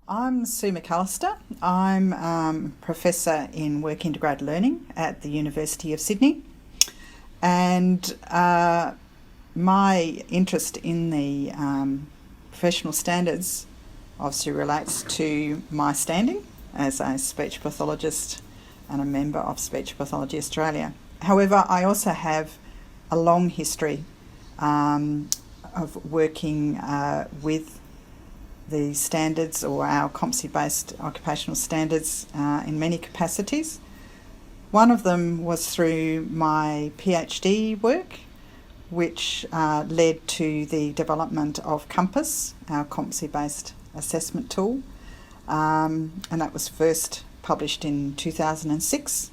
I'm Sue McAllister. I'm Professor in Work Integrated Learning at the University of Sydney, and my interest in the professional standards obviously relates to my standing as a speech pathologist and a member of Speech Pathology Australia. However, I also have a long history of working with the standards or our competency-based occupational standards in many capacities. One of them was through my PhD work, which led to the development of Compass, our competency-based assessment tool, and that was first published in 2006.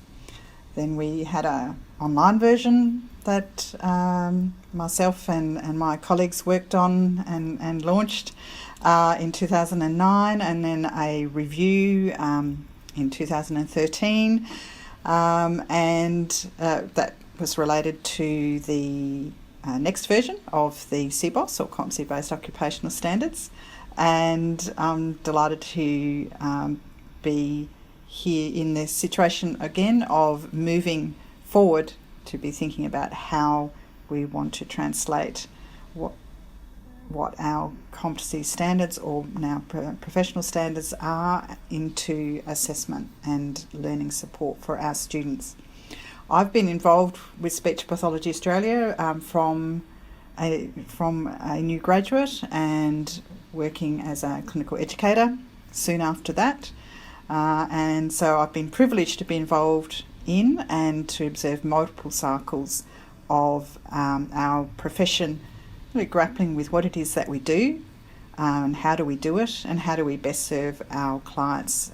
Then we had an online version that myself and my colleagues worked on and launched in 2009, and then a review in 2013, and that was related to the next version of the CBOS, or Competency-Based Occupational Standards, and I'm delighted to be here in this situation again of moving forward to be thinking about how we want to translate what our competency standards or now professional standards are into assessment and learning support for our students. I've been involved with Speech Pathology Australia from a new graduate and working as a clinical educator soon after that. And so I've been privileged to be involved in and to observe multiple cycles of our profession really grappling with what it is that we do, and how do we do it, and how do we best serve our clients,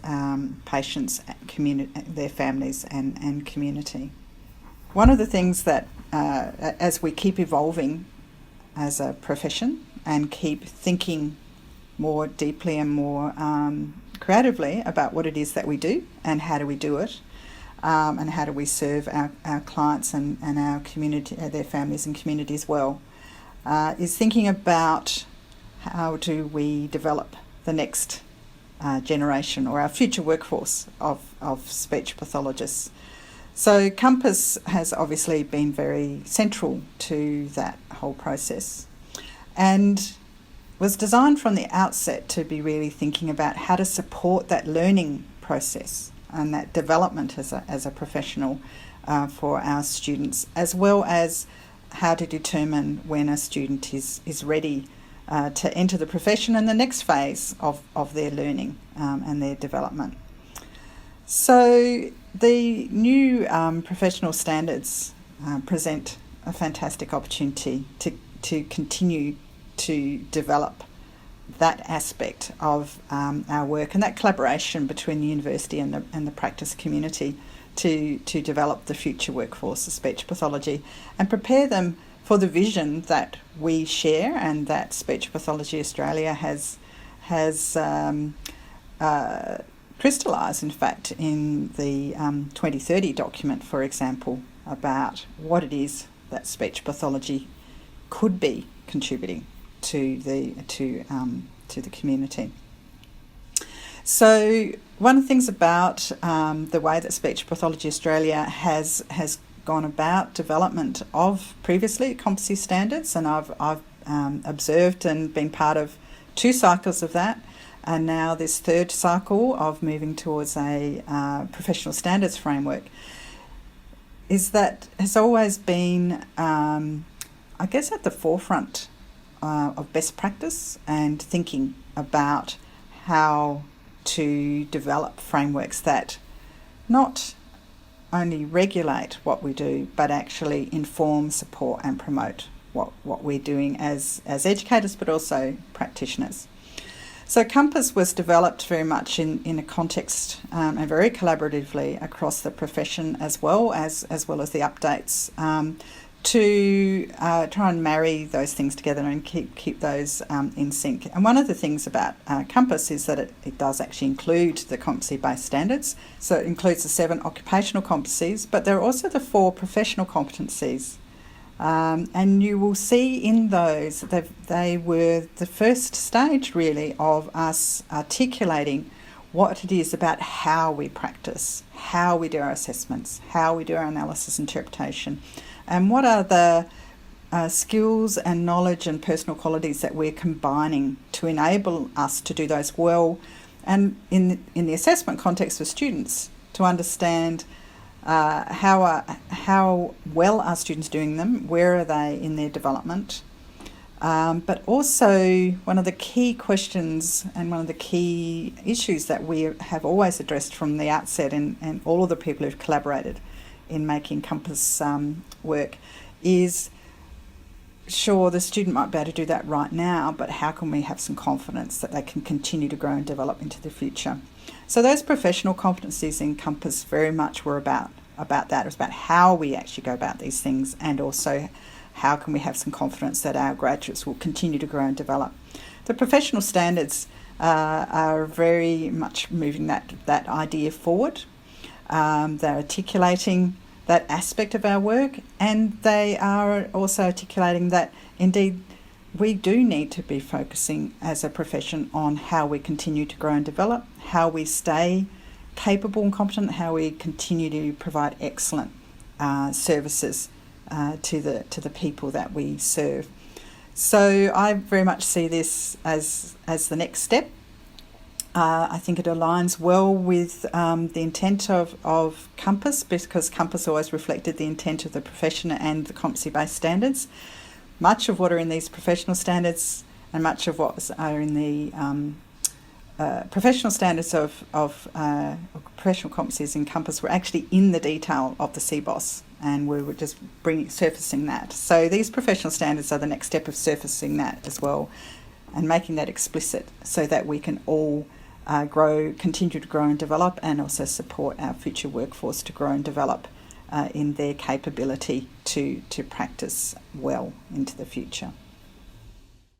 patients, their families and community. One of the things that as we keep evolving as a profession and keep thinking more deeply and more creatively about what it is that we do and how do we do it, and how do we serve our clients and our community, their families and communities well, is thinking about how do we develop the next generation or our future workforce of speech pathologists. So Compass has obviously been very central to that whole process and was designed from the outset to be really thinking about how to support that learning process and that development as a professional for our students, as well as how to determine when a student is ready to enter the profession and the next phase of their learning and their development. So the new professional standards present a fantastic opportunity to continue to develop that aspect of our work and that collaboration between the university and the practice community to develop the future workforce of speech pathology and prepare them for the vision that we share and that Speech Pathology Australia has crystallised, in fact, in the 2030 document, for example, about what it is that speech pathology could be contributing to the community. So one of the things about the way that Speech Pathology Australia has gone about development of previously competency standards, and I've observed and been part of 2 cycles of that, and now this 3rd cycle of moving towards a professional standards framework, is that has always been, I guess, at the forefront of best practice and thinking about how to develop frameworks that not only regulate what we do, but actually inform, support and promote what we're doing as educators, but also practitioners. So Compass was developed very much in a context and very collaboratively across the profession as well as the updates to try and marry those things together and keep those in sync. And one of the things about Compass is that it does actually include the competency-based standards. So it includes the 7 occupational competencies, but there are also the 4 professional competencies And you will see in those that they were the first stage really of us articulating what it is about how we practice, how we do our assessments, how we do our analysis interpretation, and what are the skills and knowledge and personal qualities that we're combining to enable us to do those well, and in the assessment context for students, to understand how well are students doing them, where are they in their development. But also one of the key questions and one of the key issues that we have always addressed from the outset, and all of the people who've collaborated in making Compass work, is sure, the student might be able to do that right now, but how can we have some confidence that they can continue to grow and develop into the future? So those professional competencies in Compass very much were about that. It was about how we actually go about these things, and also how can we have some confidence that our graduates will continue to grow and develop. The professional standards are very much moving that idea forward. They're articulating that aspect of our work, and they are also articulating that indeed we do need to be focusing as a profession on how we continue to grow and develop, how we stay capable and competent, how we continue to provide excellent services to the people that we serve. So I very much see this as the next step. I think it aligns well with the intent of Compass, because Compass always reflected the intent of the profession and the competency-based standards. Much of what are in these professional standards and much of what are in the professional standards of professional competencies in Compass were actually in the detail of the CBOS, and we were just surfacing that. So these professional standards are the next step of surfacing that as well, and making that explicit so that we can all continue to grow and develop, and also support our future workforce to grow and develop in their capability to practice well into the future.